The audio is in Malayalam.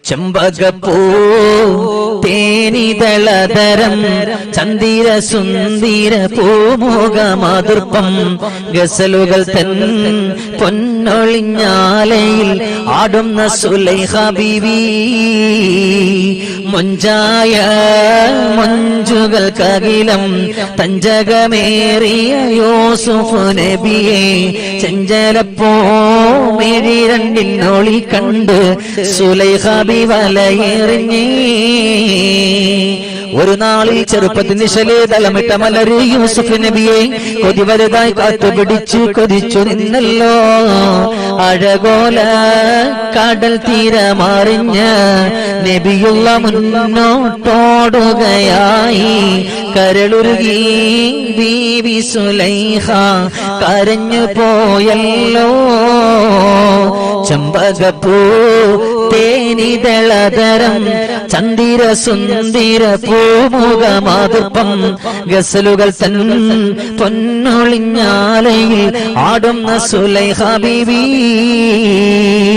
ചെമ്പകപ്പൂ തേനിതളതരം ചന്ദിര സുന്ദര പൂമുഖമാതൃപ്പം ഗസലുകൾ തൻ പൊന്നൊളിഞ്ഞാലയിൽ ആടുന്ന സുലൈഖ ബീവി മൊഞ്ചായ മൊഞ്ചുകൾക്കകിലം തഞ്ചകമേറിയ യൂസുഫ് നബിയെ ചെഞ്ചലപ്പോ മേരി രണ്ടിനൊളി കണ്ട് സുലൈഖ ബി വലയെറിഞ്ഞേ ഒരു നാളിൽ ചെറുപ്പത്തിൽ നിശലേ തലമിട്ട മലര് യൂസുഫ് നബിയെ കൊതി വലുതായി കാത്തുപിടിച്ചു കൊതിച്ചു നിന്നല്ലോ അഴകോല കടൽ തീരമറിഞ്ഞ് നബിയുള്ള മുന്നോട്ടോടുകയായി കരളുരുകി ബീവി സുലൈഖ കരഞ്ഞു പോയല്ലോ ചെമ്പകപ്പൂ തേനിതളതരം ചന്ദിര സുന്ദര പൂമുഖമാതൃപ്പം ഗസലുകൾ തൻ പൊന്നൊളിഞ്ഞാലയിൽ ആടുന്ന സുലൈഖ ബീവി